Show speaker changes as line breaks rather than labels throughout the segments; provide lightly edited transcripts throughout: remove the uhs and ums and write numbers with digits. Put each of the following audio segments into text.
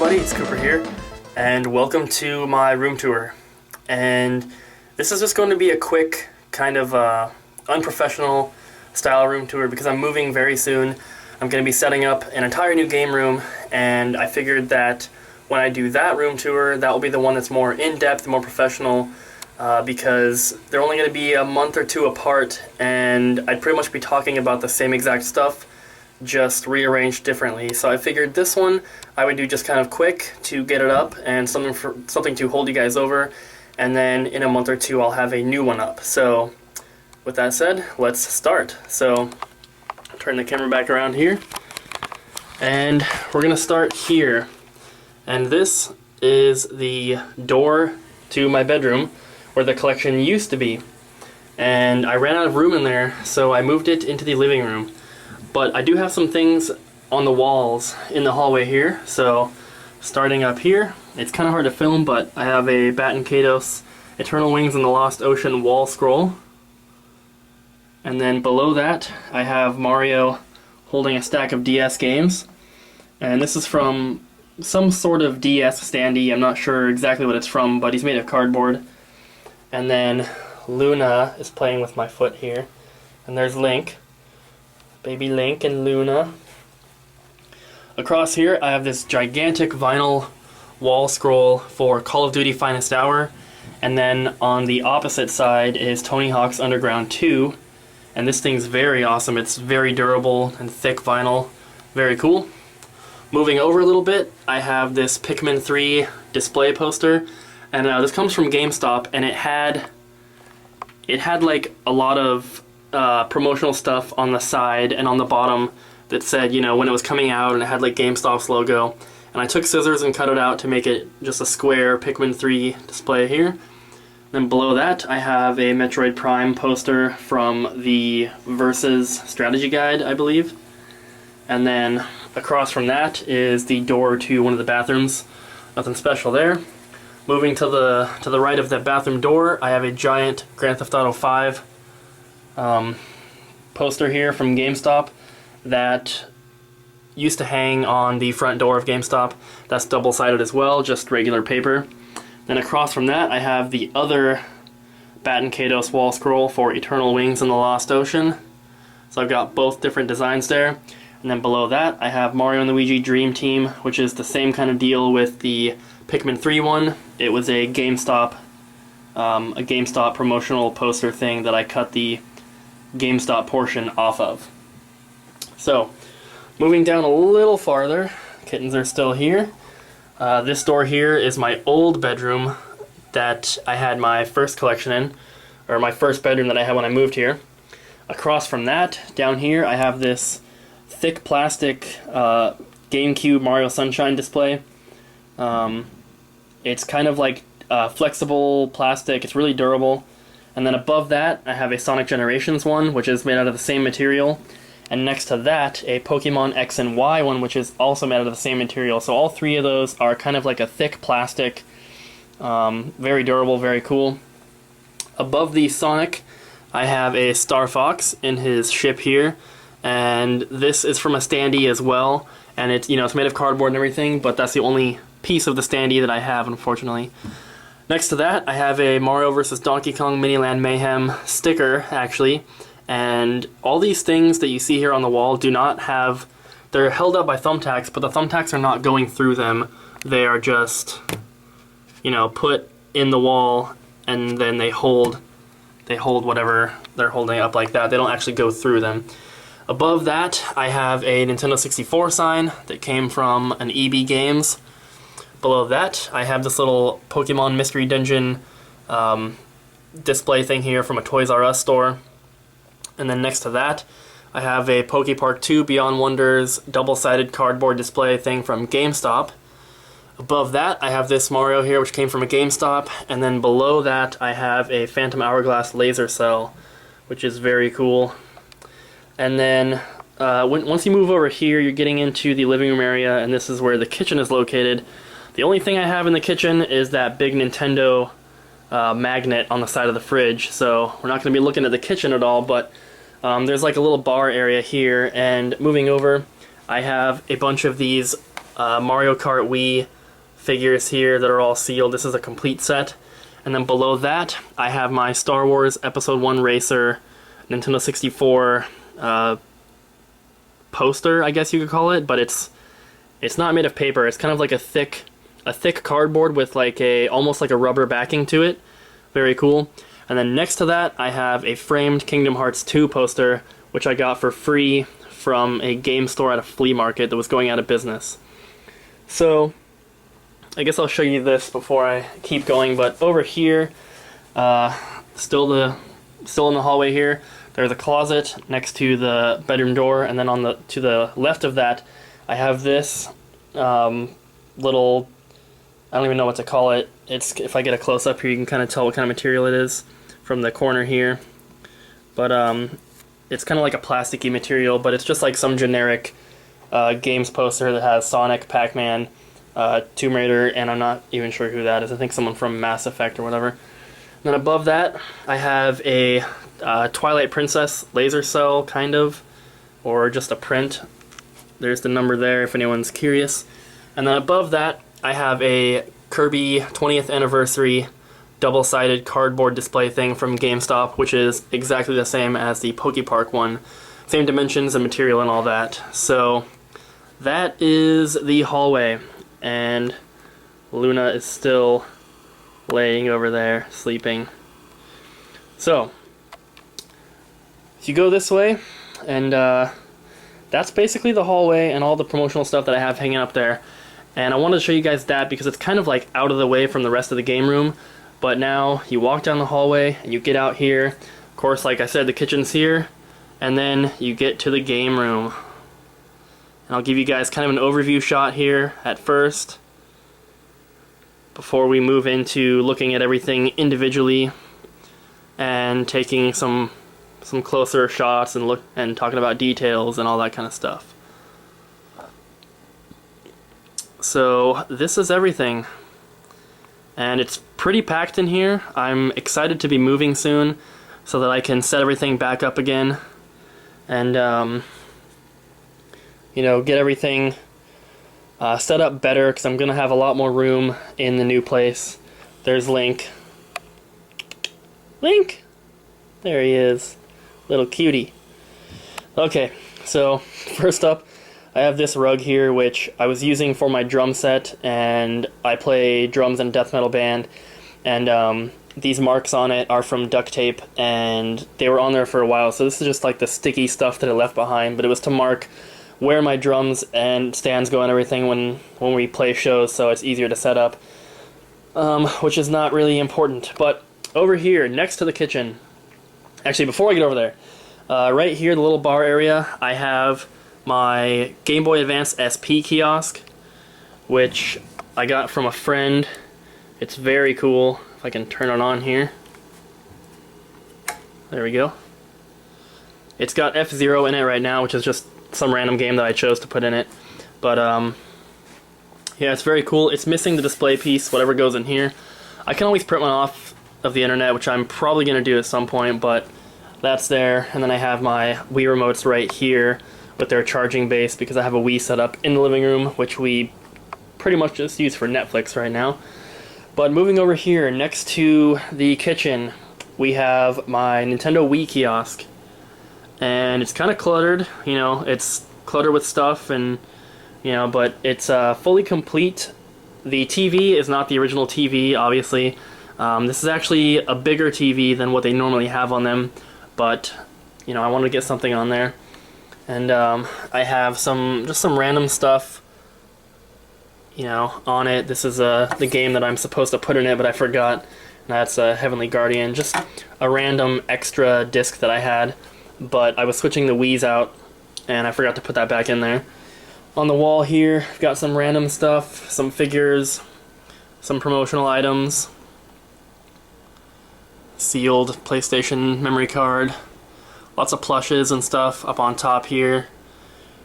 everybody, it's Cooper here, and welcome to my room tour. And this is just going to be a quick, kind of unprofessional style room tour because I'm moving very soon. I'm going to be setting up an entire new game room, and I figured that when I do that room tour, that will be the one that's more in-depth, more professional, because they're only going to be a month or two apart, and I'd pretty much be talking about the same exact stuff, just rearranged differently. So I figured this one I would do just kind of quick to get it up and something to hold you guys over, and then in a month or two I'll have a new one up. So with that said, let's start. So I'll turn the camera back around here, and we're gonna start here. And this is the door to my bedroom where the collection used to be, and I ran out of room in there, so I moved it into the living room. But I do have some things on the walls in the hallway here. So starting up here, it's kind of hard to film, but I have a Bat and Kados Eternal Wings in the Lost Ocean wall scroll. And then below that, I have Mario holding a stack of DS games. And this is from some sort of DS standee. I'm not sure exactly what it's from, but he's made of cardboard. And then Luna is playing with my foot here. And there's Link. Baby Link and Luna. Across here I have this gigantic vinyl wall scroll for Call of Duty Finest Hour, and then on the opposite side is Tony Hawk's Underground 2, and this thing's very awesome. It's very durable and thick vinyl. Very cool. Moving over a little bit, I have this Pikmin 3 display poster, and this comes from GameStop, and it had like a lot of promotional stuff on the side and on the bottom that said, you know, when it was coming out, and it had like GameStop's logo. And I took scissors and cut it out to make it just a square Pikmin 3 display here. Then below that I have a Metroid Prime poster from the Versus strategy guide, I believe. And then across from that is the door to one of the bathrooms. Nothing special there. Moving to the right of that bathroom door, I have a giant Grand Theft Auto 5 poster here from GameStop that used to hang on the front door of GameStop. That's double-sided as well, just regular paper. Then across from that I have the other Bat and Kados wall scroll for Eternal Wings in the Lost Ocean. So I've got both different designs there. And then below that I have Mario and Luigi Dream Team, which is the same kind of deal with the Pikmin 3 one. It was a GameStop promotional poster thing that I cut the GameStop portion off of. So, moving down a little farther, kittens are still here. This door here is my old bedroom that I had my first collection in, or my first bedroom that I had when I moved here. Across from that, down here, I have this thick plastic GameCube Mario Sunshine display. It's kind of like flexible plastic. It's really durable. And then above that, I have a Sonic Generations one, which is made out of the same material. And next to that, a Pokemon X and Y one, which is also made out of the same material. So all three of those are kind of like a thick plastic, very durable, very cool. Above the Sonic, I have a Star Fox in his ship here. And this is from a standee as well. And it's made of cardboard and everything, but that's the only piece of the standee that I have, unfortunately. Next to that, I have a Mario vs. Donkey Kong Miniland Mayhem sticker, actually, and all these things that you see here on the wall do not have, they're held up by thumbtacks, but the thumbtacks are not going through them. They are just, put in the wall, and then they hold whatever they're holding up like that. They don't actually go through them. Above that, I have a Nintendo 64 sign that came from an EB Games. Below that, I have this little Pokemon Mystery Dungeon display thing here from a Toys R Us store. And then next to that, I have a Pokepark 2 Beyond Wonders double-sided cardboard display thing from GameStop. Above that, I have this Mario here, which came from a GameStop. And then below that, I have a Phantom Hourglass laser cell, which is very cool. And then once you move over here, you're getting into the living room area, and this is where the kitchen is located. The only thing I have in the kitchen is that big Nintendo magnet on the side of the fridge, so we're not going to be looking at the kitchen at all, but there's like a little bar area here, and moving over, I have a bunch of these Mario Kart Wii figures here that are all sealed. This is a complete set. And then below that, I have my Star Wars Episode 1 Racer Nintendo 64 poster, I guess you could call it, but it's not made of paper. It's kind of like a thick cardboard with like almost like a rubber backing to it. Very cool. And then next to that, I have a framed Kingdom Hearts 2 poster, which I got for free from a game store at a flea market that was going out of business. So, I guess I'll show you this before I keep going, but over here, still in the hallway here, there's a closet next to the bedroom door, and then to the left of that, I have this little, I don't even know what to call it. If I get a close up here, you can kind of tell what kind of material it is from the corner here. But it's kind of like a plasticky material, but it's just like some generic games poster that has Sonic, Pac-Man, Tomb Raider, and I'm not even sure who that is. I think someone from Mass Effect or whatever. And then above that, I have a Twilight Princess laser cell, kind of, or just a print. There's the number there if anyone's curious. And then above that, I have a Kirby 20th Anniversary double-sided cardboard display thing from GameStop, which is exactly the same as the PokePark one. Same dimensions and material and all that. So that is the hallway, and Luna is still laying over there, sleeping. So, if you go this way, and that's basically the hallway and all the promotional stuff that I have hanging up there. And I wanted to show you guys that because it's kind of like out of the way from the rest of the game room. But now you walk down the hallway and you get out here. Of course, like I said, the kitchen's here. And then you get to the game room. And I'll give you guys kind of an overview shot here at first, before we move into looking at everything individually and taking some closer shots and talking about details and all that kind of stuff. So this is everything, and it's pretty packed in here. I'm excited to be moving soon so that I can set everything back up again and you know, get everything set up better, because I'm gonna have a lot more room in the new place. There's Link. There he is, little cutie. Okay, so first up, I have this rug here, which I was using for my drum set, and I play drums in a death metal band, and these marks on it are from duct tape, and they were on there for a while, so this is just like the sticky stuff that I left behind, but it was to mark where my drums and stands go and everything when we play shows, so it's easier to set up, which is not really important. But over here, next to the kitchen, actually before I get over there, right here, the little bar area, I have my Game Boy Advance SP kiosk, which I got from a friend. It's very cool. If I can turn it on here. There we go. It's got F-Zero in it right now, which is just some random game that I chose to put in it. But yeah, it's very cool. It's missing the display piece, whatever goes in here. I can always print one off of the internet, which I'm probably going to do at some point, but that's there. And then I have my Wii remotes right here with their charging base, because I have a Wii set up in the living room, which we pretty much just use for Netflix right now. But moving over here, next to the kitchen, we have my Nintendo Wii kiosk. And it's kind of cluttered, you know, it's cluttered with stuff, and, you know, but it's fully complete. The TV is not the original TV, obviously. This is actually a bigger TV than what they normally have on them, but, you know, I wanted to get something on there. And I have just some random stuff, you know, on it. This is the game that I'm supposed to put in it, but I forgot. That's Heavenly Guardian, just a random extra disc that I had. But I was switching the Wii's out, and I forgot to put that back in there. On the wall here, I've got some random stuff, some figures, some promotional items, sealed PlayStation memory card, lots of plushes and stuff up on top here.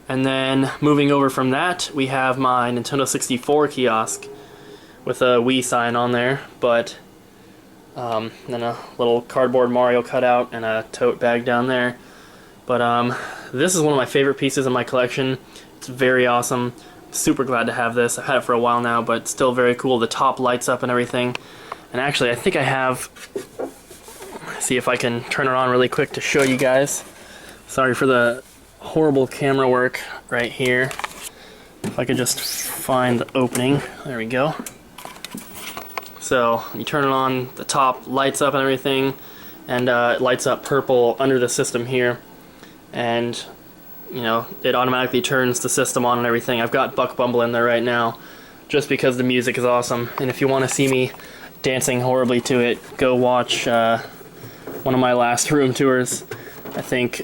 And then moving over from that, we have my Nintendo 64 kiosk with a Wii sign on there, but then a little cardboard Mario cutout and a tote bag down there. But this is one of my favorite pieces in my collection. It's very awesome. super glad to have this. I've had it for a while now, but still very cool. The top lights up and everything. And actually, I think I have... See if I can turn it on really quick to show you guys. Sorry for the horrible camera work right here. If I could just find the opening. There we go. So you turn it on, the top lights up and everything, and it lights up purple under the system here, and you know, it automatically turns the system on and everything. I've got Buck Bumble in there right now just because the music is awesome, and if you want to see me dancing horribly to it, go watch one of my last room tours. I think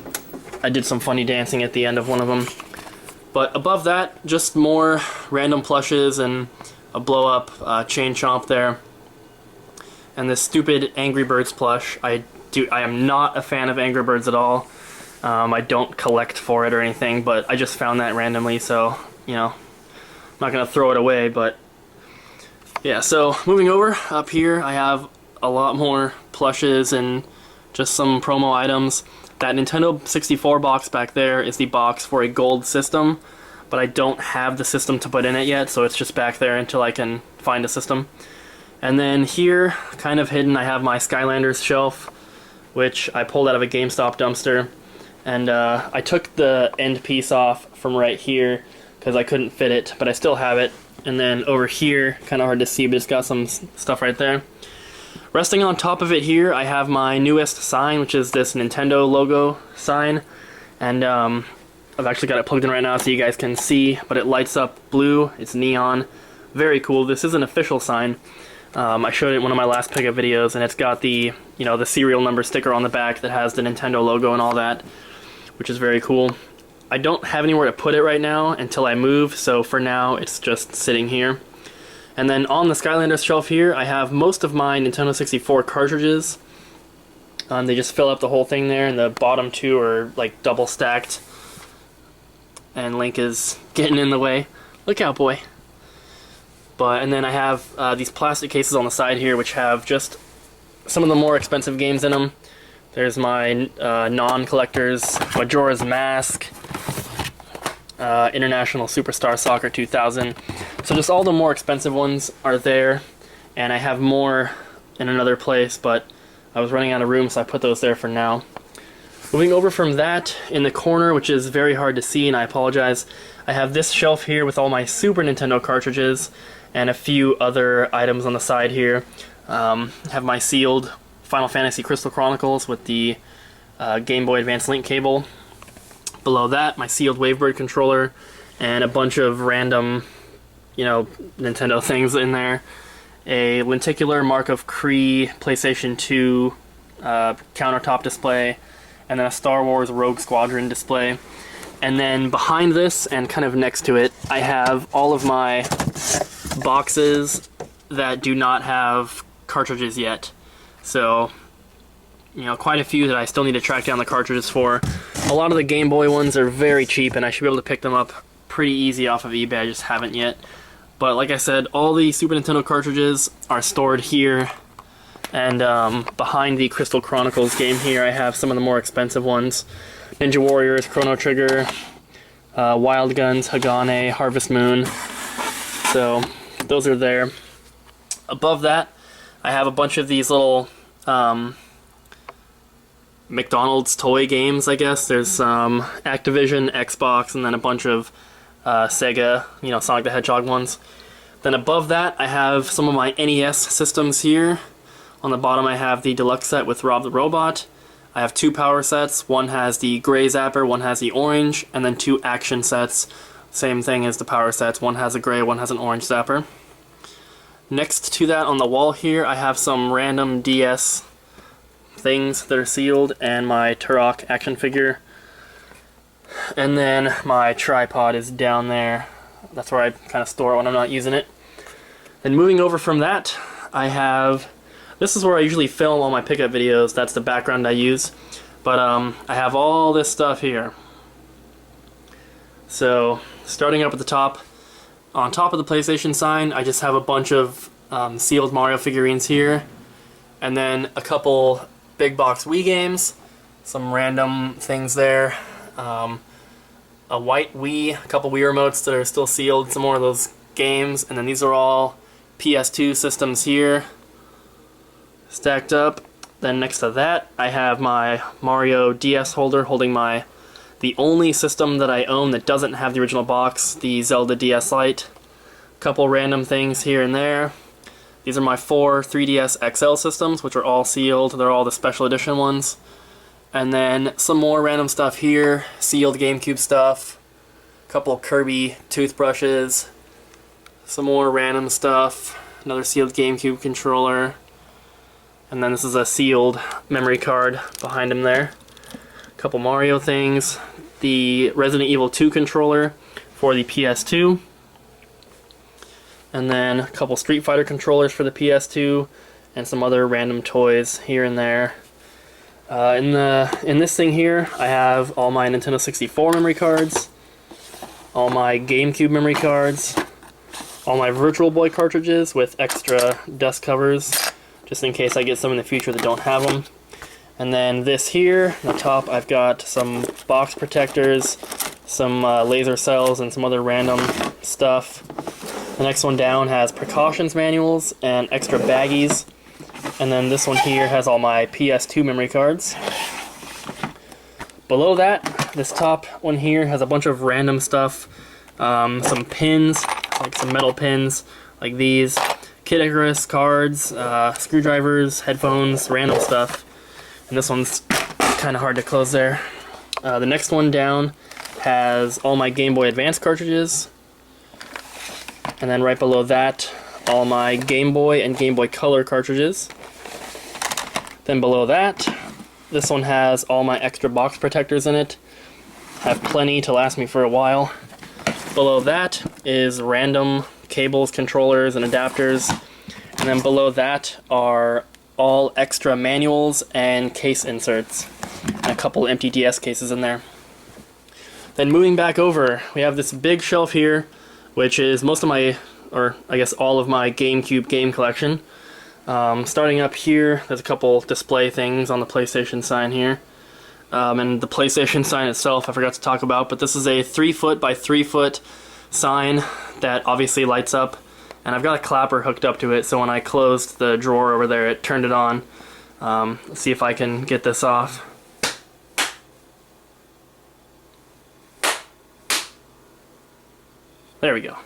I did some funny dancing at the end of one of them. But above that, just more random plushes and a blow-up chain chomp there. And this stupid Angry Birds plush. I am not a fan of Angry Birds at all. I don't collect for it or anything, but I just found that randomly, so, you know, I'm not going to throw it away, but yeah, so moving over, up here I have a lot more plushes and just some promo items. That Nintendo 64 box back there is the box for a gold system, but I don't have the system to put in it yet, so it's just back there until I can find a system. And then here, kind of hidden, I have my Skylanders shelf, which I pulled out of a GameStop dumpster. And I took the end piece off from right here because I couldn't fit it, but I still have it. And then over here, kind of hard to see, but it's got some stuff right there. Resting on top of it here, I have my newest sign, which is this Nintendo logo sign. And I've actually got it plugged in right now so you guys can see, but it lights up blue, it's neon. Very cool. This is an official sign. I showed it in one of my last pickup videos, and it's got the, you know, the serial number sticker on the back that has the Nintendo logo and all that, which is very cool. I don't have anywhere to put it right now until I move, so for now it's just sitting here. And then on the Skylanders shelf here, I have most of my Nintendo 64 cartridges. They just fill up the whole thing there, and the bottom two are like double stacked. And Link is getting in the way. Look out, boy. And then I have these plastic cases on the side here, which have just some of the more expensive games in them. There's my non-collectors, Majora's Mask, International Superstar Soccer 2000. So just all the more expensive ones are there, and I have more in another place, but I was running out of room, so I put those there for now. Moving over from that, in the corner, which is very hard to see, and I apologize, I have this shelf here with all my Super Nintendo cartridges, and a few other items on the side here. Have my sealed Final Fantasy Crystal Chronicles with the Game Boy Advance Link cable. Below that, my sealed Wavebird controller, and a bunch of random, you know, Nintendo things in there. A lenticular Mark of Cree PlayStation 2 countertop display, and then a Star Wars Rogue Squadron display. And then behind this, and kind of next to it, I have all of my boxes that do not have cartridges yet. So, you know, quite a few that I still need to track down the cartridges for. A lot of the Game Boy ones are very cheap, and I should be able to pick them up pretty easy off of eBay. I just haven't yet. But like I said, all the Super Nintendo cartridges are stored here. And behind the Crystal Chronicles game here, I have some of the more expensive ones. Ninja Warriors, Chrono Trigger, Wild Guns, Hagane, Harvest Moon. So those are there. Above that, I have a bunch of these little McDonald's toy games, I guess. There's some Activision, Xbox, and then a bunch of Sega, you know, Sonic the Hedgehog ones. Then above that, I have some of my NES systems here. On the bottom, I have the deluxe set with Rob the Robot. I have two power sets. One has the gray zapper, one has the orange, and then two action sets. Same thing as the power sets. One has a gray, one has an orange zapper. Next to that on the wall here, I have some random DS things that are sealed, and my Turok action figure. And then my tripod is down there. That's where I kind of store it when I'm not using it. Then moving over from that, I have... This is where I usually film all my pickup videos. That's the background I use. But I have all this stuff here. So, starting up at the top, on top of the PlayStation sign, I just have a bunch of sealed Mario figurines here. And then a couple big box Wii games. Some random things there. a white Wii, a couple Wii remotes that are still sealed, some more of those games, and then these are all PS2 systems here, stacked up. Then next to that, I have my Mario DS holder holding the only system that I own that doesn't have the original box, the Zelda DS Lite. Couple random things here and there. These are my 4 3DS XL systems, which are all sealed. They're all the special edition ones. And then some more random stuff here, sealed GameCube stuff, a couple Kirby toothbrushes, some more random stuff, another sealed GameCube controller, and then this is a sealed memory card behind him there. A couple Mario things, the Resident Evil 2 controller for the PS2, and then a couple Street Fighter controllers for the PS2, and some other random toys here and there. In this thing here, I have all my Nintendo 64 memory cards, all my GameCube memory cards, all my Virtual Boy cartridges with extra dust covers, just in case I get some in the future that don't have them. And then this here, on the top, I've got some box protectors, some laser cells, and some other random stuff. The next one down has precautions manuals and extra baggies. And then this one here has all my PS2 memory cards. Below that, this top one here has a bunch of random stuff. Some pins, like some metal pins, like these. Kid Icarus cards, screwdrivers, headphones, random stuff. And this one's kind of hard to close there. The next one down has all my Game Boy Advance cartridges. And then right below that, all my Game Boy and Game Boy Color cartridges. Then below that, this one has all my extra box protectors in it. Have plenty to last me for a while. Below that is random cables, controllers, and adapters. And then below that are all extra manuals and case inserts. And a couple empty DS cases in there. Then moving back over, we have this big shelf here, which is most of my, or I guess all of my GameCube game collection. Starting up here, there's a couple display things on the PlayStation sign here. And the PlayStation sign itself I forgot to talk about, but this is a 3-foot by 3-foot sign that obviously lights up. And I've got a clapper hooked up to it, so when I closed the drawer over there, it turned it on. Let's see if I can get this off. There we go.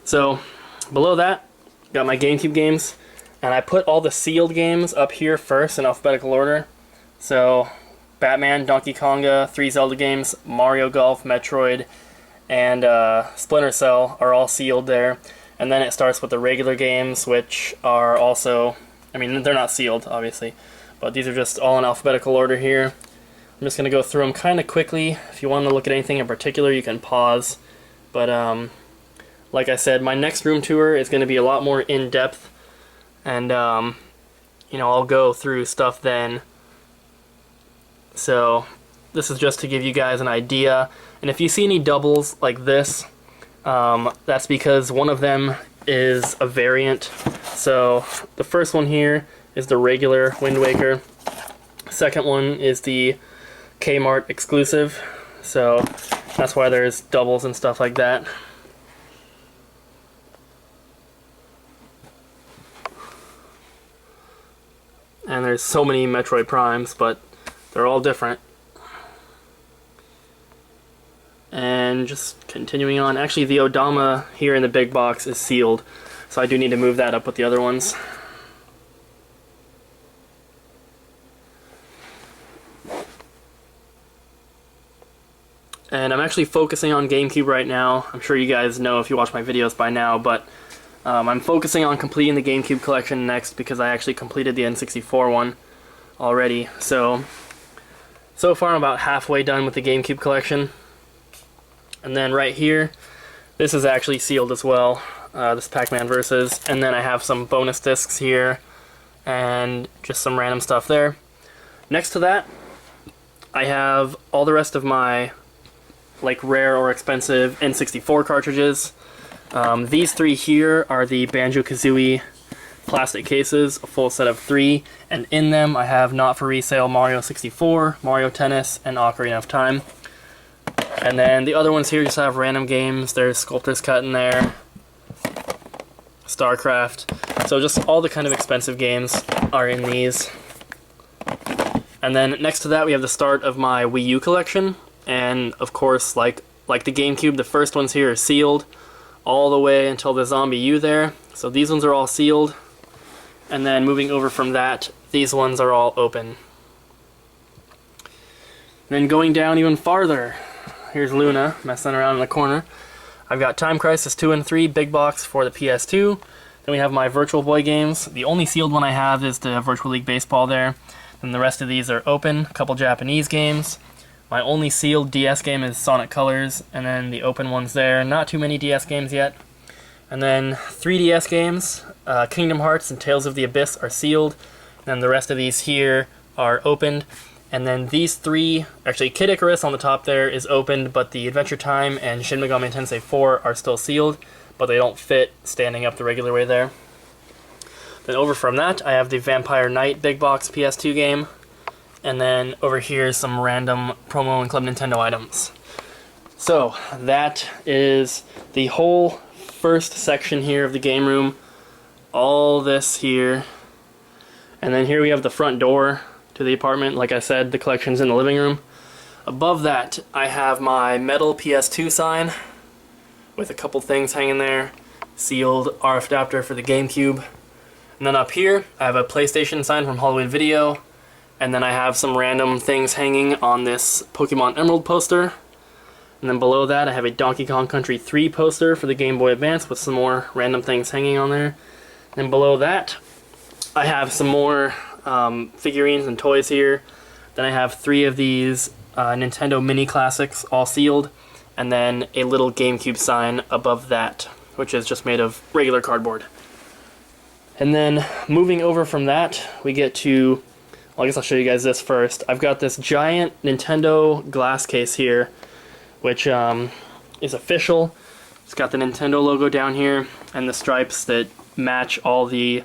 So, below that, got my GameCube games, and I put all the sealed games up here first in alphabetical order. So, Batman, Donkey Konga, 3 Zelda games, Mario Golf, Metroid, and Splinter Cell are all sealed there. And then it starts with the regular games, which are also, I mean, they're not sealed, obviously, but these are just all in alphabetical order here. I'm just going to go through them kind of quickly. If you want to look at anything in particular, you can pause. But, like I said, my next room tour is going to be a lot more in-depth, and, you know, I'll go through stuff then. So, this is just to give you guys an idea. And if you see any doubles like this, that's because one of them is a variant. So, the first one here is the regular Wind Waker. Second one is the Kmart exclusive. So, that's why there's doubles and stuff like that. And there's so many Metroid Primes, but they're all different. And just continuing on, actually the Odama here in the big box is sealed, so I do need to move that up with the other ones. And I'm actually focusing on GameCube right now. I'm sure you guys know if you watch my videos by now, but I'm focusing on completing the GameCube collection next because I actually completed the N64 one already. So far I'm about halfway done with the GameCube collection. And then right here, this is actually sealed as well, this Pac-Man Versus. And then I have some bonus discs here and just some random stuff there. Next to that, I have all the rest of my like rare or expensive N64 cartridges. These 3 here are the Banjo-Kazooie plastic cases, a full set of 3, and in them I have not for resale Mario 64, Mario Tennis, and Ocarina of Time. And then the other ones here just have random games. There's Sculptor's Cut in there, StarCraft. So just all the kind of expensive games are in these. And then next to that we have the start of my Wii U collection. And of course, like the GameCube, the first ones here are sealed all the way until the Zombie U there. So these ones are all sealed. And then moving over from that, these ones are all open. Then going down even farther, here's Luna messing around in the corner. I've got Time Crisis 2 and 3, big box for the PS2. Then we have my Virtual Boy games. The only sealed one I have is the Virtual League Baseball there. Then the rest of these are open, a couple Japanese games. My only sealed DS game is Sonic Colors, and then the open ones there. Not too many DS games yet. And then 3DS games, Kingdom Hearts and Tales of the Abyss are sealed. And the rest of these here are opened. And then these three, actually Kid Icarus on the top there is opened, but the Adventure Time and Shin Megami Tensei 4 are still sealed, but they don't fit standing up the regular way there. Then over from that, I have the Vampire Knight big box PS2 game. And then over here, some random promo and Club Nintendo items. So that is the whole first section here of the game room. All this here. And then here we have the front door to the apartment. Like I said, the collection's in the living room. Above that, I have my metal PS2 sign with a couple things hanging there. Sealed RF adapter for the GameCube. And then up here, I have a PlayStation sign from Hollywood Video. And then I have some random things hanging on this Pokemon Emerald poster. And then below that, I have a Donkey Kong Country 3 poster for the Game Boy Advance with some more random things hanging on there. And below that, I have some more figurines and toys here. Then I have 3 of these Nintendo Mini Classics, all sealed. And then a little GameCube sign above that, which is just made of regular cardboard. And then moving over from that, we get to, well, I guess I'll show you guys this first. I've got this giant Nintendo glass case here, which is official. It's got the Nintendo logo down here and the stripes that match all the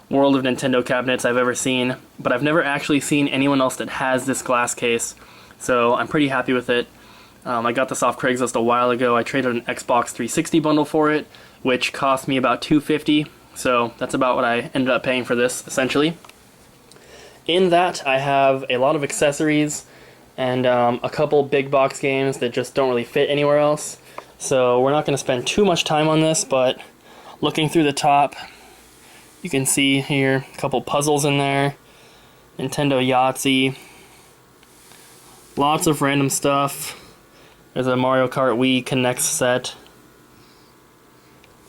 World of Nintendo cabinets I've ever seen, but I've never actually seen anyone else that has this glass case, so I'm pretty happy with it. I got this off Craigslist a while ago. I traded an Xbox 360 bundle for it, which cost me about $250, so that's about what I ended up paying for this, essentially. In that, I have a lot of accessories and a couple big box games that just don't really fit anywhere else, so we're not going to spend too much time on this, but looking through the top, you can see here a couple puzzles in there, Nintendo Yahtzee, lots of random stuff. There's a Mario Kart Wii Connect set.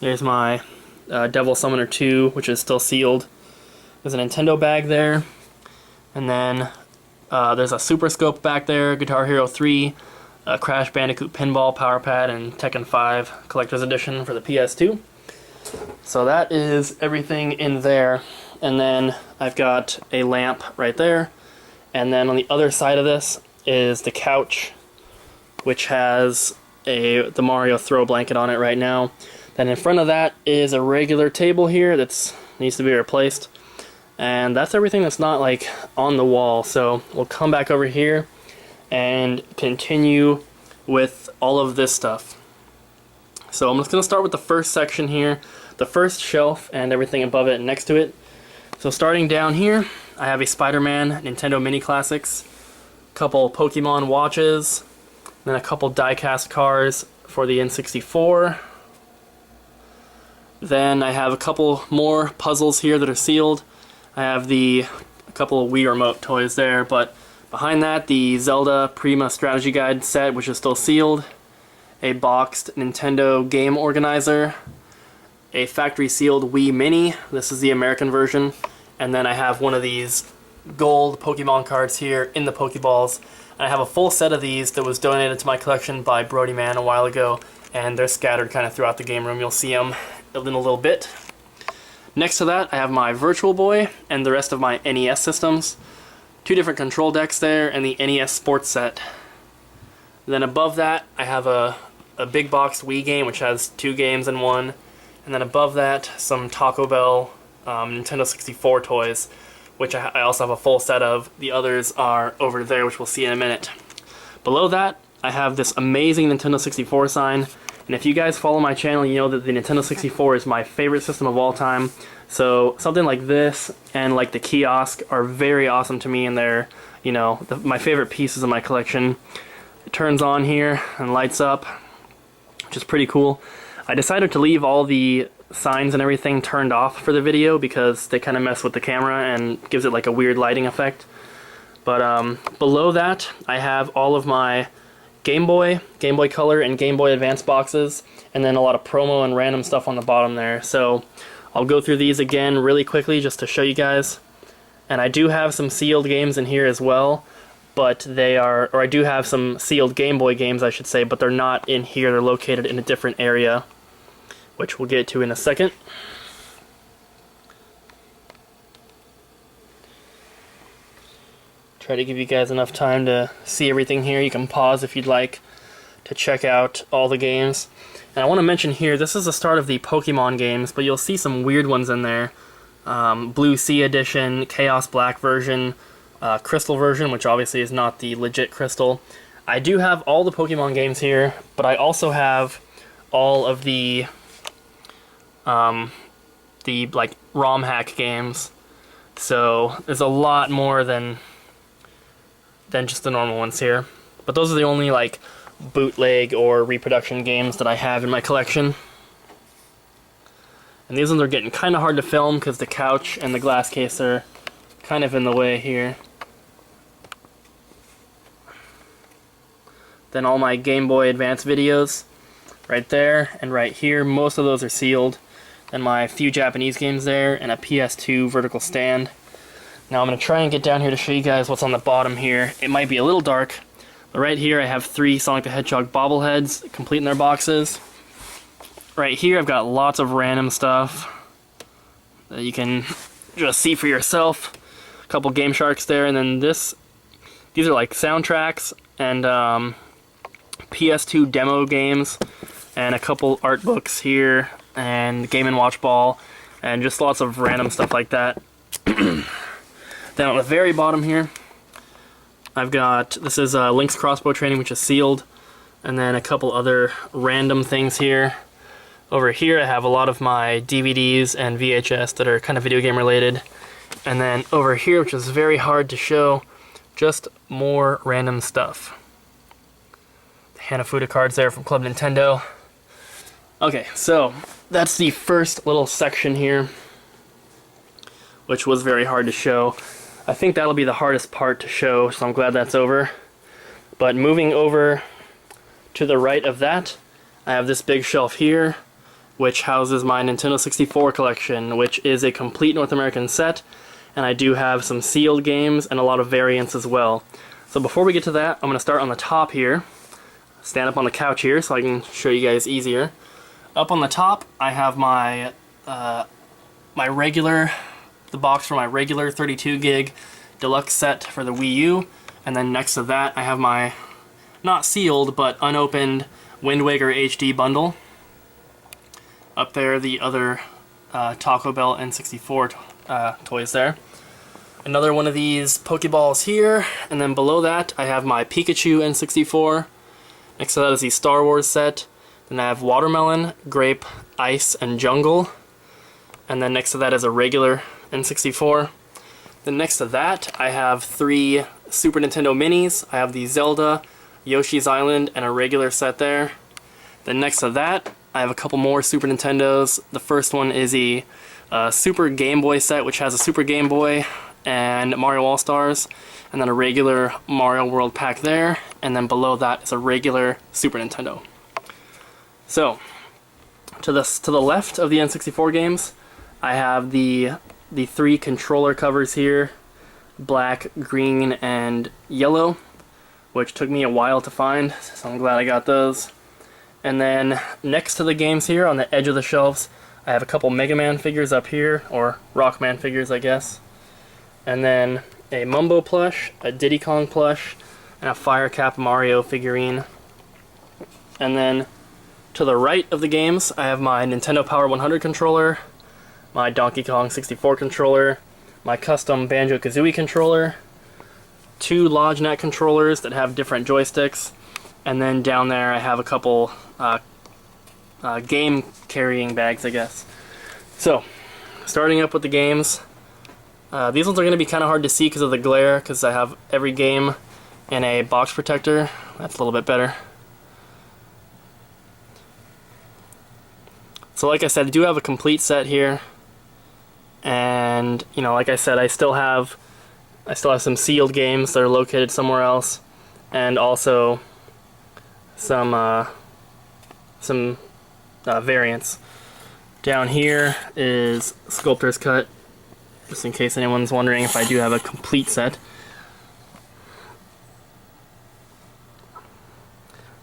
There's my Devil Summoner 2, which is still sealed. There's a Nintendo bag there. And then there's a Super Scope back there, Guitar Hero 3, a Crash Bandicoot Pinball Power Pad, and Tekken 5 Collector's Edition for the PS2. So that is everything in there. And then I've got a lamp right there. And then on the other side of this is the couch, which has the Mario throw blanket on it right now. Then in front of that is a regular table here that needs to be replaced. And that's everything that's not like on the wall. So we'll come back over here and continue with all of this stuff. So I'm just going to start with the first section here, the first shelf and everything above it and next to it. So starting down here, I have a Spider-Man Nintendo Mini Classics, a couple Pokemon watches, then a couple die-cast cars for the N64. Then I have a couple more puzzles here that are sealed. I have a couple of Wii Remote toys there, but behind that, the Zelda Prima Strategy Guide set, which is still sealed. A boxed Nintendo Game Organizer, a factory sealed Wii Mini, this is the American version, and then I have one of these gold Pokemon cards here in the Pokeballs. And I have a full set of these that was donated to my collection by Brody Man a while ago, and they're scattered kind of throughout the game room. You'll see them in a little bit. Next to that, I have my Virtual Boy and the rest of my NES systems. 2 different control decks there, and the NES Sports set. Then above that, I have a big box Wii game, which has 2 games in one. And then above that, some Taco Bell Nintendo 64 toys, which I also have a full set of. The others are over there, which we'll see in a minute. Below that, I have this amazing Nintendo 64 sign. And if you guys follow my channel, you know that the Nintendo 64 is my favorite system of all time. So something like this and like the kiosk are very awesome to me, and they're, you know, my favorite pieces of my collection. It turns on here and lights up, which is pretty cool. I decided to leave all the signs and everything turned off for the video because they kind of mess with the camera and gives it like a weird lighting effect. But below that, I have all of my Game Boy Color, and Game Boy Advance boxes, and then a lot of promo and random stuff on the bottom there. So I'll go through these again really quickly just to show you guys. And I do have some sealed games in here as well, but they are, or I do have some sealed Game Boy games, I should say, but they're not in here. They're located in a different area, which we'll get to in a second. Try to give you guys enough time to see everything here. You can pause if you'd like to check out all the games. And I want to mention here, this is the start of the Pokemon games, but you'll see some weird ones in there. Blue Sea Edition, Chaos Black version, Crystal version, which obviously is not the legit Crystal. I do have all the Pokemon games here, but I also have all of the like ROM hack games. So there's a lot more than just the normal ones here. But those are the only like bootleg or reproduction games that I have in my collection. And these ones are getting kind of hard to film because the couch and the glass case are kind of in the way here. Then all my Game Boy Advance videos right there and right here, most of those are sealed. And my few Japanese games there, and a PS2 vertical stand. Now I'm going to try and get down here to show you guys what's on the bottom here. It might be a little dark, but right here I have 3 Sonic the Hedgehog bobbleheads complete in their boxes. Right here I've got lots of random stuff that you can just see for yourself. A couple Game Sharks there, and then these are like soundtracks and PS2 demo games, and a couple art books here, and Game & Watch Ball, and just lots of random stuff like that. Then on the very bottom here, I've got, this is Link's Crossbow Training, which is sealed, and then a couple other random things here. Over here I have a lot of my DVDs and VHS that are kind of video game related. And then over here, which is very hard to show, just more random stuff. The Hanafuda cards there from Club Nintendo. Okay, so that's the first little section here, which was very hard to show. I think that'll be the hardest part to show, so I'm glad that's over. But moving over to the right of that, I have this big shelf here, which houses my Nintendo 64 collection, which is a complete North American set, and I do have some sealed games and a lot of variants as well. So before we get to that, I'm going to start on the top here. Stand up on the couch here so I can show you guys easier. Up on the top, I have my the box for my regular 32 gig deluxe set for the Wii U, and then next to that I have my not sealed but unopened Wind Waker HD bundle. Up there, the other Taco Bell N64 toys there. Another one of these Pokeballs here, and then below that I have my Pikachu N64. Next to that is the Star Wars set. Then I have Watermelon, Grape, Ice, and Jungle. And then next to that is a regular N64. Then next to that I have 3 Super Nintendo Minis. I have the Zelda, Yoshi's Island, and a regular set there. Then next to that I have a couple more Super Nintendos. The first one is a Super Game Boy set, which has a Super Game Boy and Mario All-Stars, and then a regular Mario World pack there, and then below that is a regular Super Nintendo. So, to the left of the N64 games, I have the 3 controller covers here, black, green, and yellow, which took me a while to find, so I'm glad I got those. And then next to the games here, on the edge of the shelves, I have a couple Mega Man figures up here, or Rockman figures, I guess. And then a Mumbo plush, a Diddy Kong plush, and a Fire Cap Mario figurine. And then to the right of the games, I have my Nintendo Power 100 controller, my Donkey Kong 64 controller, my custom Banjo-Kazooie controller, 2 Logitech controllers that have different joysticks, And then down there I have a couple game carrying bags, I guess. So, starting up with the games. These ones are going to be kind of hard to see because of the glare, because I have every game in a box protector. That's a little bit better. So like I said, I do have a complete set here. And, you know, like I said, I still have some sealed games that are located somewhere else, and also some variants. Down here is Sculptor's Cut, just in case anyone's wondering if I do have a complete set.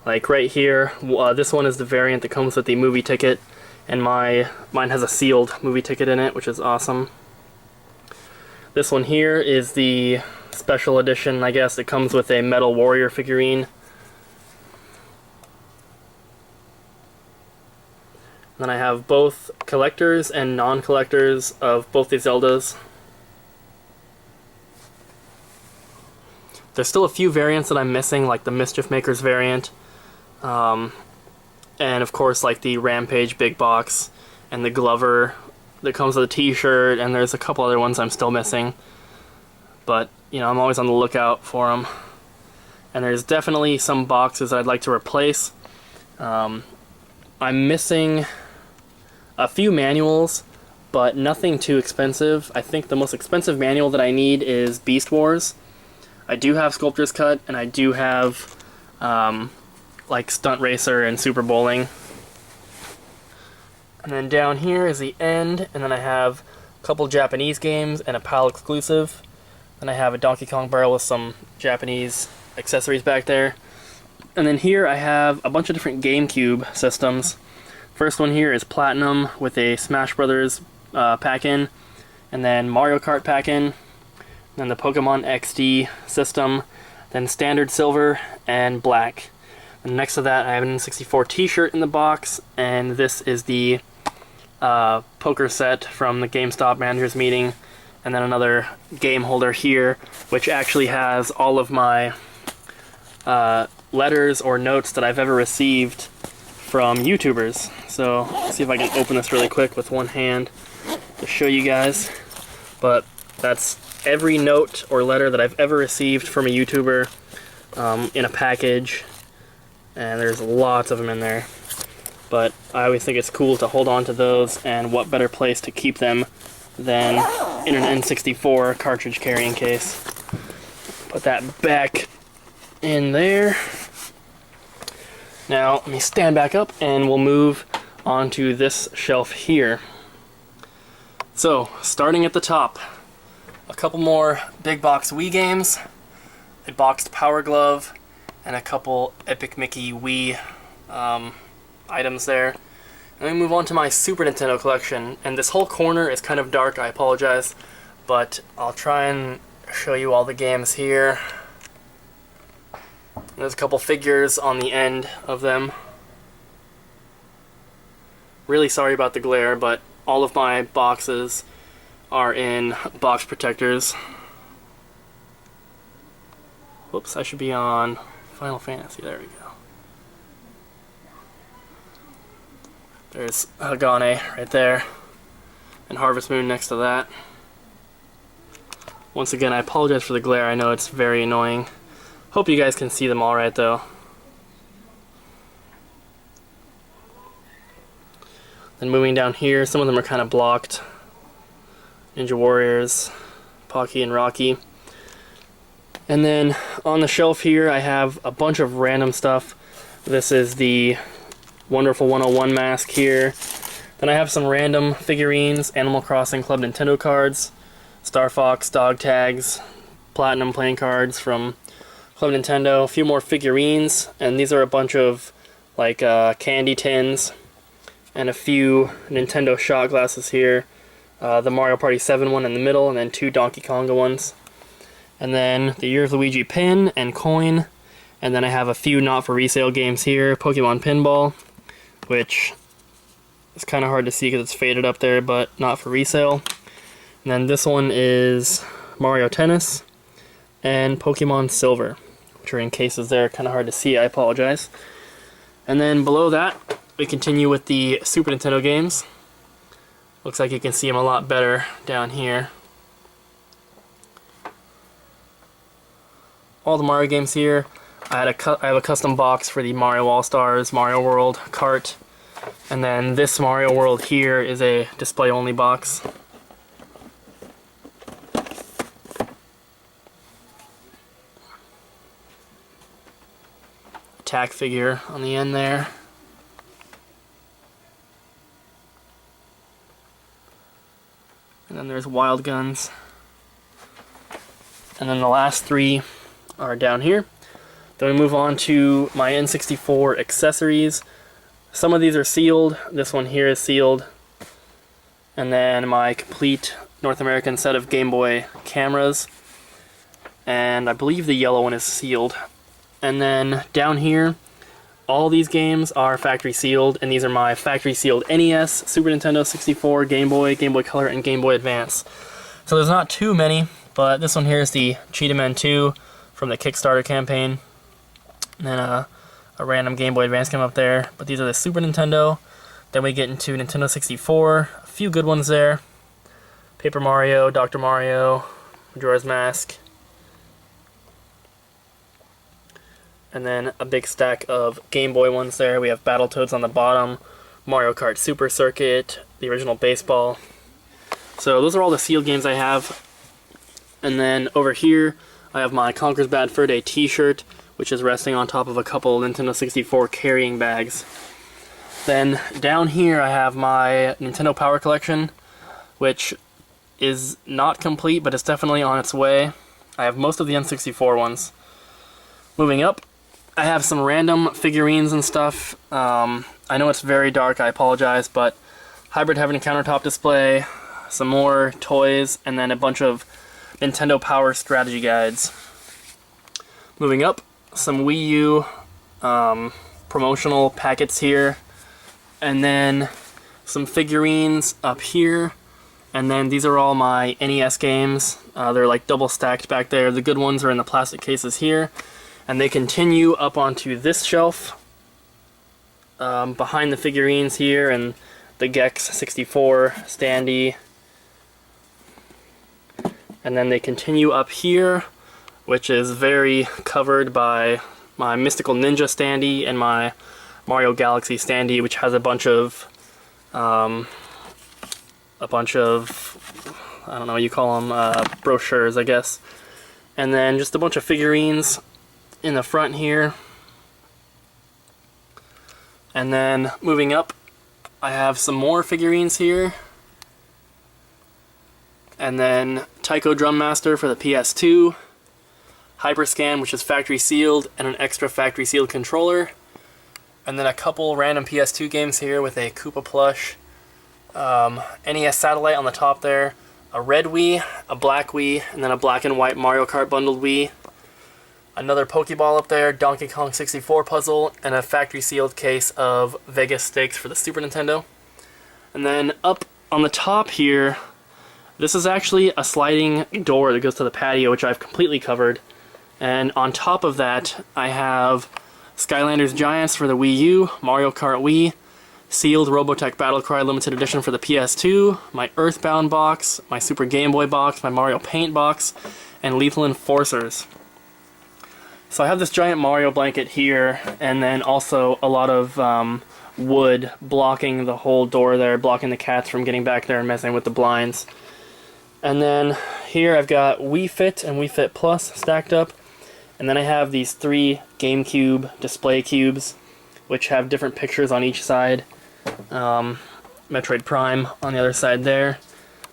Like right here, this one is the variant that comes with the movie ticket, and mine has a sealed movie ticket in it, which is awesome. This one here is the special edition, I guess. It comes with a Metal Warrior figurine. Then I have both collectors and non-collectors of both these Zeldas. There's still a few variants that I'm missing, like the Mischief Makers variant, and of course like the Rampage big box, and the Glover that comes with a t-shirt, and there's a couple other ones I'm still missing. But, you know, I'm always on the lookout for them. And there's definitely some boxes that I'd like to replace. I'm missing a few manuals, but nothing too expensive. I think the most expensive manual that I need is Beast Wars. I do have Sculptor's Cut, and I do have like Stunt Racer and Super Bowling. And then down here is the end, and then I have a couple Japanese games and a PAL exclusive. Then I have a Donkey Kong barrel with some Japanese accessories back there. And then here I have a bunch of different GameCube systems. First one here is Platinum with a Smash Brothers pack-in, and then Mario Kart pack-in, then the Pokemon XD system, then Standard Silver and Black. And next to that I have an N64 t-shirt in the box, and this is the poker set from the GameStop managers meeting, and then another game holder here, which actually has all of my letters or notes that I've ever received from YouTubers. So let's see if I can open this really quick with one hand to show you guys. But that's every note or letter that I've ever received from a YouTuber in a package, and there's lots of them in there. But I always think it's cool to hold on to those, and what better place to keep them than in an N64 cartridge carrying case. Put that back in there. Now let me stand back up and we'll move onto this shelf here. So, starting at the top, a couple more big box Wii games, a boxed Power Glove, and a couple Epic Mickey Wii items there. And then we move on to my Super Nintendo collection, and this whole corner is kind of dark, I apologize, but I'll try and show you all the games here. There's a couple figures on the end of them. Really sorry about the glare, but all of my boxes are in box protectors. Whoops, I should be on Final Fantasy. There we go. There's Hagane right there, and Harvest Moon next to that. Once again, I apologize for the glare. I know it's very annoying. Hope you guys can see them all right, though. Then moving down here, some of them are kind of blocked. Ninja Warriors, Pocky and Rocky. And then on the shelf here, I have a bunch of random stuff. This is the Wonderful 101 mask here. Then I have some random figurines, Animal Crossing Club Nintendo cards, Star Fox dog tags, Platinum playing cards from Club Nintendo, a few more figurines, and these are a bunch of like candy tins, and a few Nintendo shot glasses here. The Mario Party 7 one in the middle, and then two Donkey Konga ones. And then the Year of Luigi pin and coin, and then I have a few not for resale games here. Pokemon Pinball, which is kind of hard to see because it's faded up there, but not for resale. And then this one is Mario Tennis and Pokemon Silver, which are in cases there, kind of hard to see, I apologize. And then below that, we continue with the Super Nintendo games. Looks like you can see them a lot better down here. All the Mario games here. I have a custom box for the Mario All-Stars, Mario World, cart. And then this Mario World here is a display-only box. Attack figure on the end there. And then there's Wild Guns. And then the last three are down here. Then we move on to my N64 accessories. Some of these are sealed. This one here is sealed. And then my complete North American set of Game Boy cameras. And I believe the yellow one is sealed. And then down here, all these games are factory sealed, and these are my factory sealed NES, Super Nintendo 64, Game Boy, Game Boy Color, and Game Boy Advance. So there's not too many, but this one here is the Cheetah Man 2 from the Kickstarter campaign. And then a random Game Boy Advance came up there, but these are the Super Nintendo. Then we get into Nintendo 64, a few good ones there. Paper Mario, Dr. Mario, Majora's Mask. And then a big stack of Game Boy ones there. We have Battletoads on the bottom, Mario Kart Super Circuit, the original baseball. So those are all the sealed games I have. And then over here, I have my Conker's Bad Fur Day t-shirt, which is resting on top of a couple Nintendo 64 carrying bags. Then down here I have my Nintendo Power Collection, which is not complete, but it's definitely on its way. I have most of the N64 ones. Moving up, I have some random figurines and stuff. I know it's very dark, I apologize, but Hybrid Heaven countertop display, some more toys, and then a bunch of Nintendo Power strategy guides. Moving up, some Wii U promotional packets here, and then some figurines up here, and then these are all my NES games. They're like double stacked back there. The good ones are in the plastic cases here. And they continue up onto this shelf behind the figurines here and the Gex 64 standee. And then they continue up here, which is very covered by my Mystical Ninja standee and my Mario Galaxy standee, which has a bunch of I don't know what you call them, brochures, I guess. And then just a bunch of figurines in the front here. And then moving up, I have some more figurines here. And then Taiko Drum Master for the PS2, Hyperscan, which is factory sealed, and an extra factory sealed controller. And then a couple random PS2 games here with a Koopa plush, NES Satellite on the top there, a red Wii, a black Wii, and then a black and white Mario Kart bundled Wii. Another Pokeball up there, Donkey Kong 64 puzzle, and a factory sealed case of Vegas Stakes for the Super Nintendo. And then up on the top here, this is actually a sliding door that goes to the patio, which I've completely covered. And on top of that, I have Skylanders Giants for the Wii U, Mario Kart Wii, sealed Robotech Battlecry Limited Edition for the PS2, my Earthbound box, my Super Game Boy box, my Mario Paint box, and Lethal Enforcers. So I have this giant Mario blanket here, and then also a lot of wood blocking the whole door there, blocking the cats from getting back there and messing with the blinds. And then here I've got Wii Fit and Wii Fit Plus stacked up, and then I have these 3 GameCube display cubes, which have different pictures on each side. Metroid Prime on the other side there,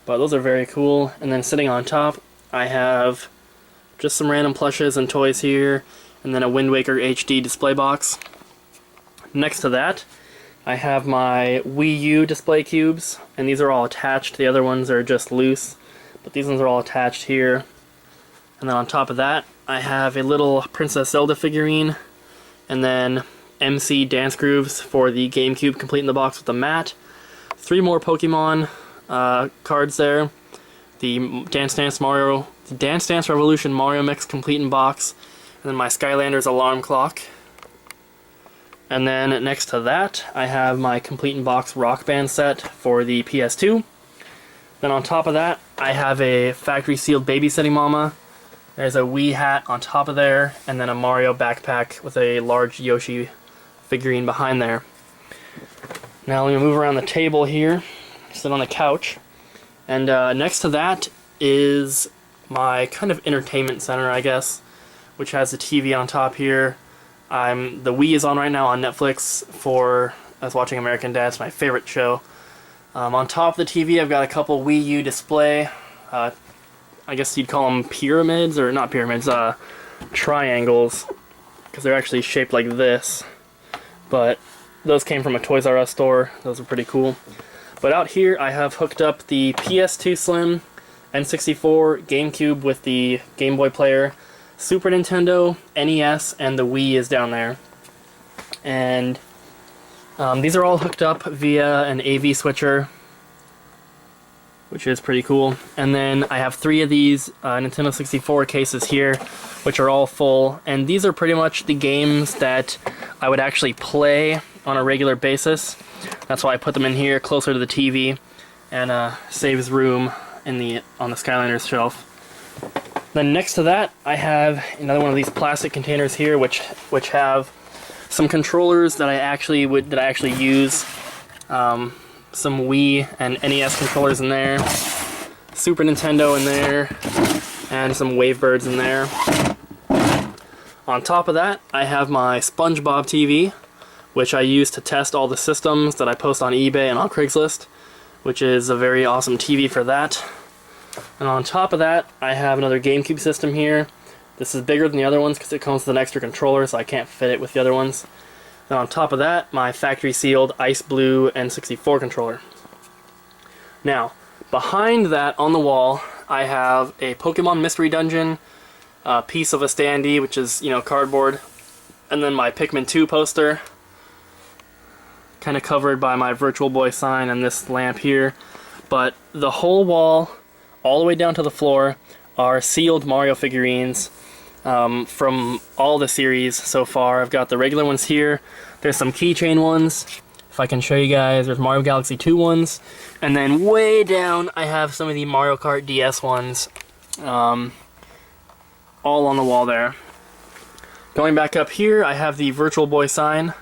but those are very cool. And then sitting on top, I have just some random plushes and toys here, and then a Wind Waker HD display box. Next to that, I have my Wii U display cubes, and these are all attached. The other ones are just loose, but these ones are all attached here. And then on top of that, I have a little Princess Zelda figurine, and then MC Dance Grooves for the GameCube complete in the box with the mat. 3 more Pokemon cards there. The Dance Dance Revolution Mario Mix complete in box, and then my Skylanders alarm clock. And then next to that, I have my Complete in Box Rock Band set for the PS2. Then on top of that, I have a factory sealed Babysitting Mama. There's a Wii hat on top of there, and then a Mario backpack with a large Yoshi figurine behind there. Now let me move around the table here, sit on the couch, and next to that is my kind of entertainment center, I guess, which has the TV on top here. The Wii is on right now on Netflix for us watching American Dad. It's my favorite show. On top of the TV, I've got a couple Wii U display. I guess you'd call them pyramids, or not pyramids, triangles, because they're actually shaped like this. But those came from a Toys R Us store. Those are pretty cool. But out here, I have hooked up the PS2 Slim, N64, GameCube with the Game Boy player, Super Nintendo, NES, and the Wii is down there. And these are all hooked up via an AV switcher, which is pretty cool. And then I have 3 of these Nintendo 64 cases here, which are all full. And these are pretty much the games that I would actually play on a regular basis. That's why I put them in here closer to the TV, and saves room on the Skylanders shelf. Then next to that, I have another one of these plastic containers here, which have some controllers that I actually use. Some Wii and NES controllers in there, Super Nintendo in there, and some Wavebirds in there. On top of that, I have my SpongeBob TV, which I use to test all the systems that I post on eBay and on Craigslist, which is a very awesome TV for that. And on top of that, I have another GameCube system here. This is bigger than the other ones because it comes with an extra controller, so I can't fit it with the other ones. Then on top of that, my factory sealed Ice Blue N64 controller. Now, behind that on the wall, I have a Pokemon Mystery Dungeon, a piece of a standee, which is, cardboard, and then my Pikmin 2 poster, kind of covered by my Virtual Boy sign and this lamp here. But the whole wall, all the way down to the floor, are sealed Mario figurines from all the series so far. I've got the regular ones here. There's some keychain ones. If I can show you guys, there's Mario Galaxy 2 ones. And then way down, I have some of the Mario Kart DS ones, all on the wall there. Going back up here, I have the Virtual Boy sign,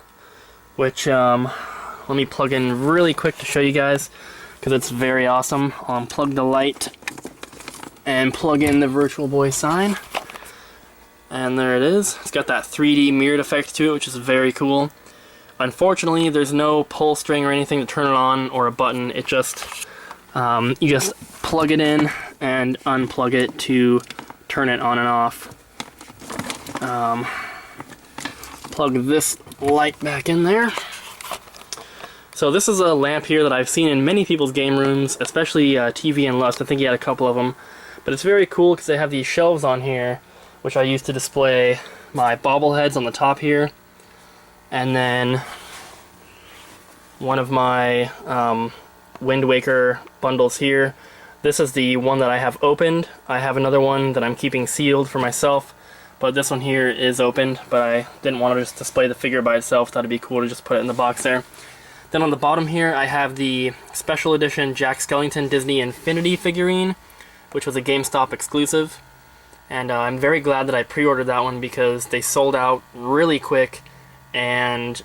which, let me plug in really quick to show you guys, because it's very awesome. I'll unplug the light and plug in the Virtual Boy sign. And there it is. It's got that 3D mirrored effect to it, which is very cool. Unfortunately, there's no pull string or anything to turn it on, or a button. It just, you just plug it in and unplug it to turn it on and off. Plug this light back in there. So this is a lamp here that I've seen in many people's game rooms, especially TV and Lust. I think he had a couple of them. But it's very cool because they have these shelves on here, which I use to display my bobbleheads on the top here. And then one of my Wind Waker bundles here. This is the one that I have opened. I have another one that I'm keeping sealed for myself, but this one here is opened, but I didn't want to just display the figure by itself. Thought it'd be cool to just put it in the box there. Then on the bottom here, I have the special edition Jack Skellington Disney Infinity figurine, which was a GameStop exclusive. And I'm very glad that I pre-ordered that one because they sold out really quick, and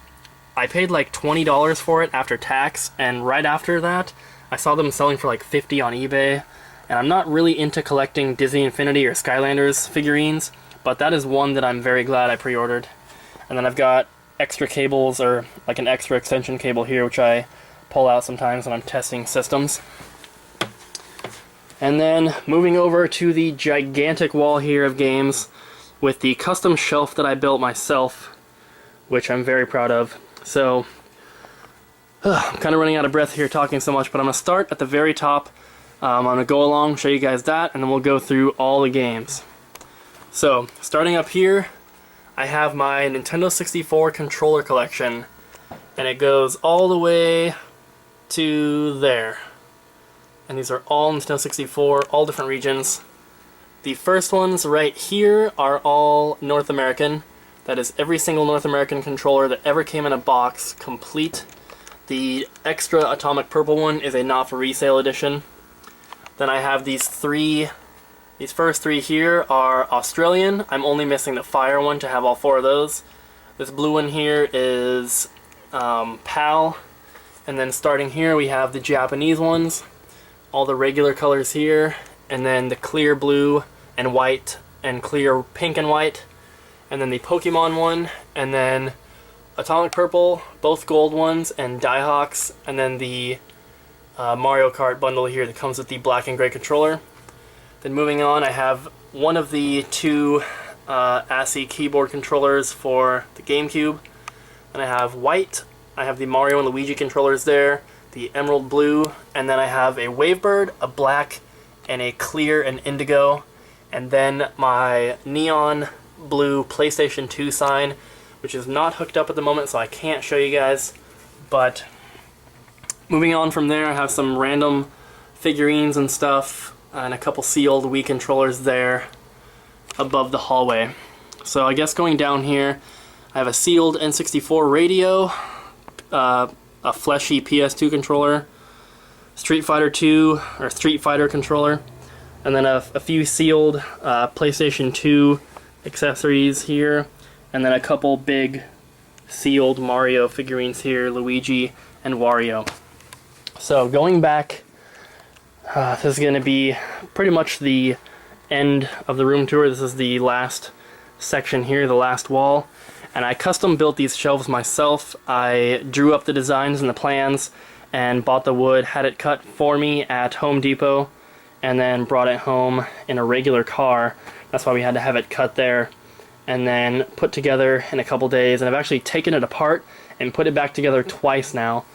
I paid like $20 for it after tax, and right after that, I saw them selling for like $50 on eBay. And I'm not really into collecting Disney Infinity or Skylanders figurines, but that is one that I'm very glad I pre-ordered. And then I've got extra cables, or like an extra extension cable here, which I pull out sometimes when I'm testing systems. And then moving over to the gigantic wall here of games with the custom shelf that I built myself, which I'm very proud of. So, I'm kind of running out of breath here talking so much, but I'm going to start at the very top. I'm going to go along, show you guys that, and then we'll go through all the games. So, starting up here, I have my Nintendo 64 controller collection, and it goes all the way to there. And these are all Nintendo 64, all different regions. The first ones right here are all North American. That is every single North American controller that ever came in a box, complete. The extra atomic purple one is a not for resale edition. Then I have these first three here are Australian. I'm only missing the fire one to have all four of those. This blue one here is PAL. And then starting here we have the Japanese ones. All the regular colors here. And then the clear blue and white and clear pink and white. And then the Pokemon one. And then Atomic Purple, both gold ones, and Diehawks. And then the Mario Kart bundle here that comes with the black and gray controller. Then moving on, I have one of the two ASCII keyboard controllers for the GameCube. And I have white, I have the Mario and Luigi controllers there, the emerald blue, and then I have a Wavebird, a black, and a clear and indigo. And then my neon blue PlayStation 2 sign, which is not hooked up at the moment, so I can't show you guys. But moving on from there, I have some random figurines and stuff, and a couple sealed Wii controllers there above the hallway. So I guess going down here, I have a sealed N64 radio, a fleshy PS2 controller, Street Fighter 2 or Street Fighter controller, and then a few sealed PlayStation 2 accessories here, and then a couple big sealed Mario figurines here, Luigi and Wario. So going back, this is going to be pretty much the end of the room tour. This is the last section here, the last wall. And I custom built these shelves myself. I drew up the designs and the plans and bought the wood, had it cut for me at Home Depot, and then brought it home in a regular car. That's why we had to have it cut there. And then put together in a couple days. And I've actually taken it apart and put it back together twice now.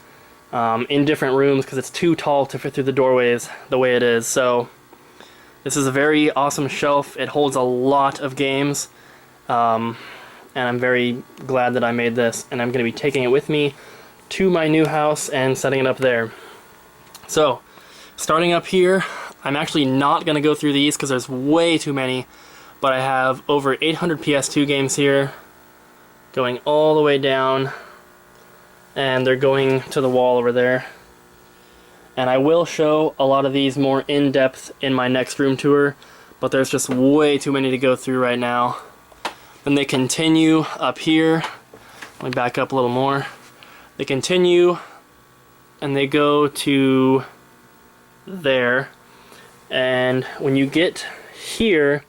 In different rooms because it's too tall to fit through the doorways the way it is. So this is a very awesome shelf. It holds a lot of games, and I'm very glad that I made this, and I'm going to be taking it with me to my new house and setting it up there. So starting up here, I'm actually not going to go through these because there's way too many, but I have over 800 PS2 games here going all the way down, and they're going to the wall over there. And I will show a lot of these more in depth in my next room tour, but there's just way too many to go through right now. Then they continue up here. Let me back up a little more. They continue and they go to there. And when you get here,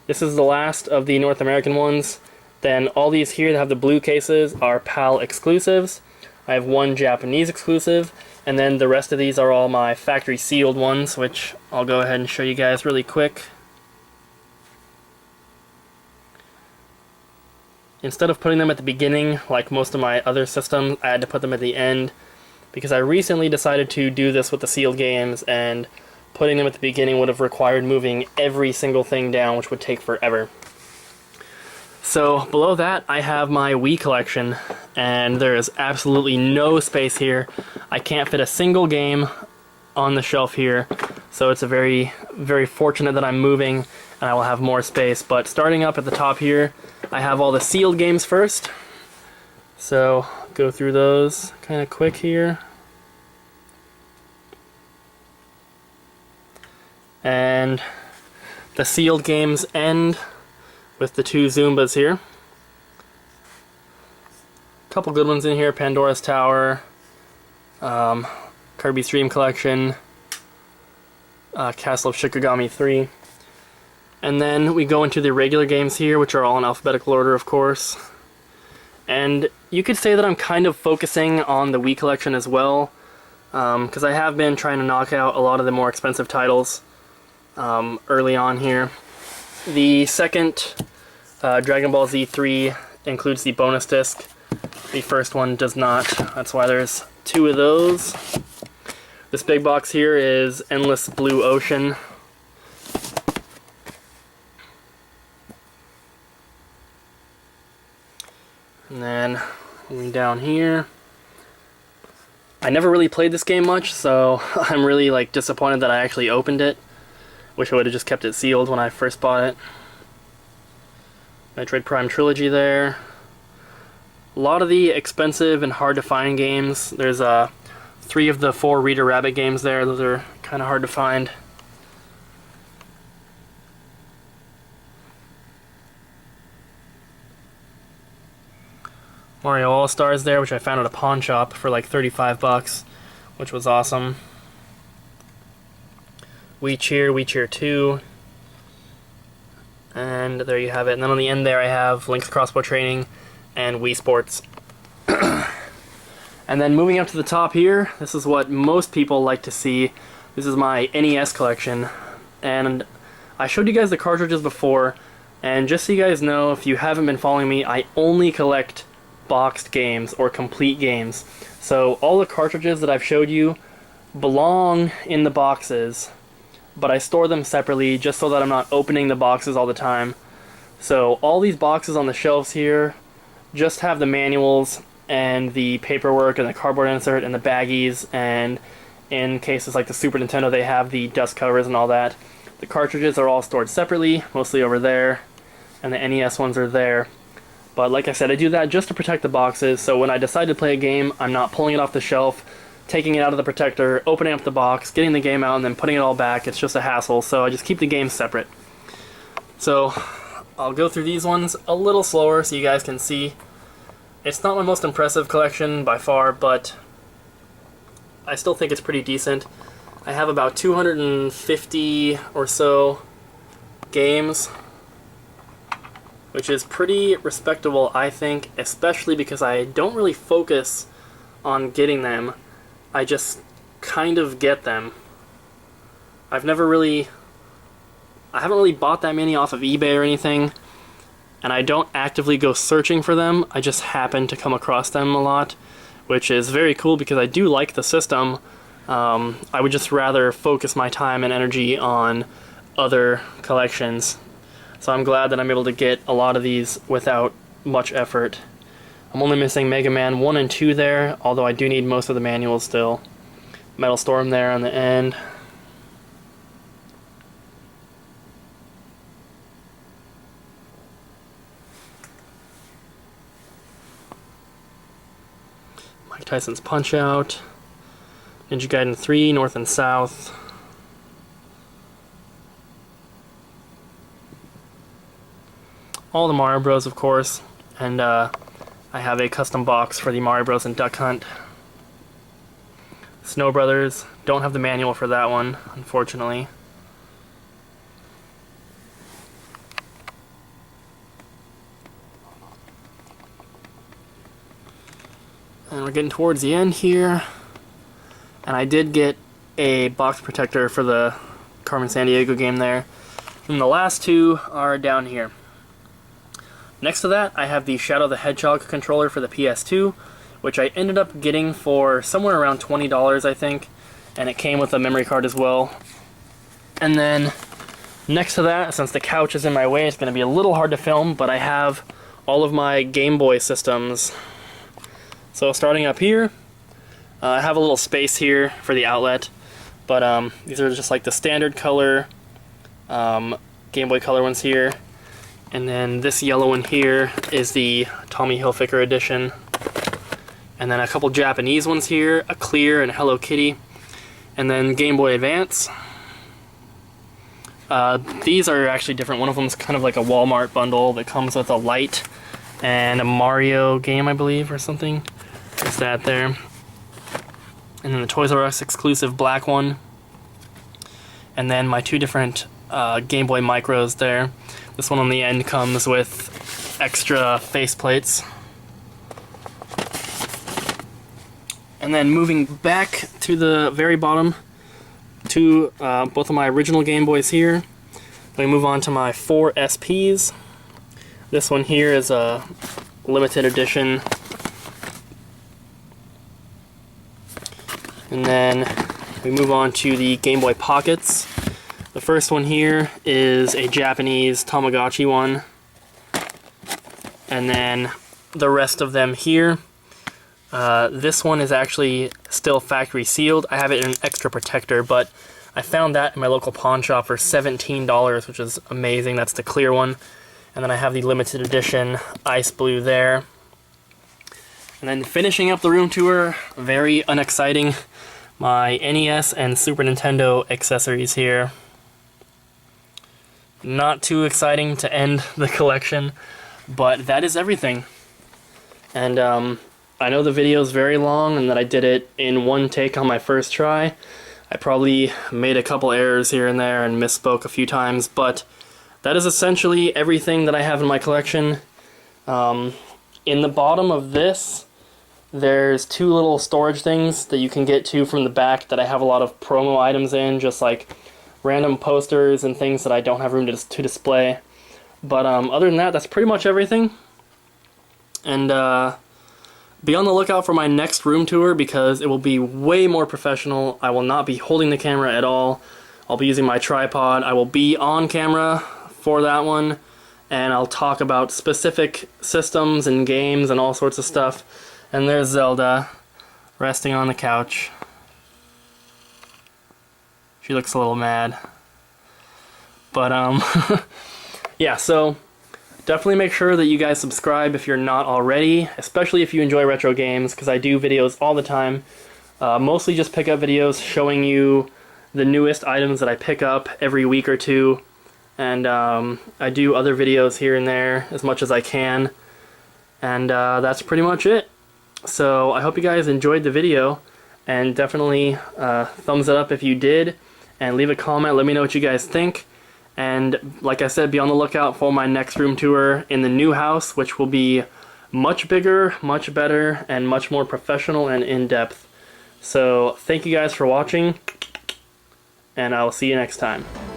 this is the last of the North American ones. Then all these here that have the blue cases are PAL exclusives. I have one Japanese exclusive, and then the rest of these are all my factory sealed ones, which I'll go ahead and show you guys really quick. Instead of putting them at the beginning, like most of my other systems, I had to put them at the end, because I recently decided to do this with the sealed games, and putting them at the beginning would have required moving every single thing down, which would take forever. So below that I have my Wii collection, and there is absolutely no space here. I can't fit a single game on the shelf here, so it's a very, very fortunate that I'm moving and I will have more space. But starting up at the top here, I have all the sealed games first. So go through those kind of quick here. And the sealed games end with the two Zumbas here. A couple good ones in here: Pandora's Tower, Kirby's Dream Collection, Castle of Shikigami 3. And then we go into the regular games here, which are all in alphabetical order, of course. And you could say that I'm kind of focusing on the Wii collection as well, because I have been trying to knock out a lot of the more expensive titles early on here. The second Dragon Ball Z3 includes the bonus disc. The first one does not. That's why there's two of those. This big box here is Endless Blue Ocean. And then moving down here, I never really played this game much, so I'm really disappointed that I actually opened it. Wish I would have just kept it sealed when I first bought it. Metroid Prime Trilogy there. A lot of the expensive and hard to find games. There's 3 of the 4 Reader Rabbit games there. Those are kind of hard to find. Mario All-Stars there, which I found at a pawn shop for like 35 bucks, which was awesome. We Cheer 2. And there you have it. And then on the end there I have Link's Crossbow Training and Wii Sports. And then moving up to the top here, this is what most people like to see. This is my NES collection. And I showed you guys the cartridges before, and just so you guys know, if you haven't been following me, I only collect boxed games or complete games. So all the cartridges that I've showed you belong in the boxes, but I store them separately just so that I'm not opening the boxes all the time. So all these boxes on the shelves here just have the manuals and the paperwork and the cardboard insert and the baggies, and in cases like the Super Nintendo they have the dust covers and all that. The cartridges are all stored separately, mostly over there, and the NES ones are there. But like I said, I do that just to protect the boxes, so when I decide to play a game, I'm not pulling it off the shelf, taking it out of the protector, opening up the box, getting the game out, and then putting it all back. It's just a hassle, so I just keep the games separate. So I'll go through these ones a little slower so you guys can see. It's not my most impressive collection by far, but I still think it's pretty decent. I have about 250 or so games, which is pretty respectable, I think, especially because I don't really focus on getting them. I just kind of get them. I haven't really bought that many off of eBay or anything, and I don't actively go searching for them. I just happen to come across them a lot, which is very cool because I do like the system. I would just rather focus my time and energy on other collections. So I'm glad that I'm able to get a lot of these without much effort. I'm only missing Mega Man 1 and 2 there, although I do need most of the manuals still. Metal Storm there on the end. Mike Tyson's Punch-Out. Ninja Gaiden 3, North and South. All the Mario Bros, of course, and I have a custom box for the Mario Bros and Duck Hunt. Snow Brothers, don't have the manual for that one, unfortunately. And we're getting towards the end here. And I did get a box protector for the Carmen Sandiego game there. And the last two are down here. Next to that, I have the Shadow the Hedgehog controller for the PS2, which I ended up getting for somewhere around $20, I think. And it came with a memory card as well. And then next to that, since the couch is in my way, it's going to be a little hard to film, but I have all of my Game Boy systems. So starting up here, I have a little space here for the outlet, but these are just like the standard color Game Boy Color ones here. And then this yellow one here is the Tommy Hilfiger edition. And then a couple Japanese ones here, a clear and a Hello Kitty. And then Game Boy Advance. These are actually different. One of them is kind of like a Walmart bundle that comes with a light and a Mario game, I believe, or something. There's that there. And then the Toys R Us exclusive black one. And then my two different Game Boy Micros there. This one on the end comes with extra faceplates. And then moving back to the very bottom to both of my original Game Boys here. We move on to my 4 SPs. This one here is a limited edition. And then we move on to the Game Boy Pockets. The first one here is a Japanese Tamagotchi one. And then the rest of them here. This one is actually still factory sealed. I have it in an extra protector, but I found that in my local pawn shop for $17, which is amazing. That's the clear one. And then I have the limited edition ice blue there. And then finishing up the room tour, very unexciting, my NES and Super Nintendo accessories here. Not too exciting to end the collection, but that is everything. And I know the video is very long and that I did it in one take on my first try. I probably made a couple errors here and there and misspoke a few times, but that is essentially everything that I have in my collection. In the bottom of this, there's two little storage things that you can get to from the back that I have a lot of promo items in, just like random posters and things that I don't have room to display. But other than that, that's pretty much everything. And be on the lookout for my next room tour because it will be way more professional. I will not be holding the camera at all. I'll be using my tripod. I will be on camera for that one, and I'll talk about specific systems and games and all sorts of stuff. And there's Zelda resting on the couch. She looks a little mad. But yeah, so definitely make sure that you guys subscribe if you're not already, especially if you enjoy retro games, because I do videos all the time. Mostly just pickup videos showing you the newest items that I pick up every week or two. And I do other videos here and there as much as I can. And that's pretty much it. So I hope you guys enjoyed the video, and definitely thumbs it up if you did, and leave a comment, let me know what you guys think. And like I said, be on the lookout for my next room tour in the new house, which will be much bigger, much better, and much more professional and in-depth. So thank you guys for watching, and I'll see you next time.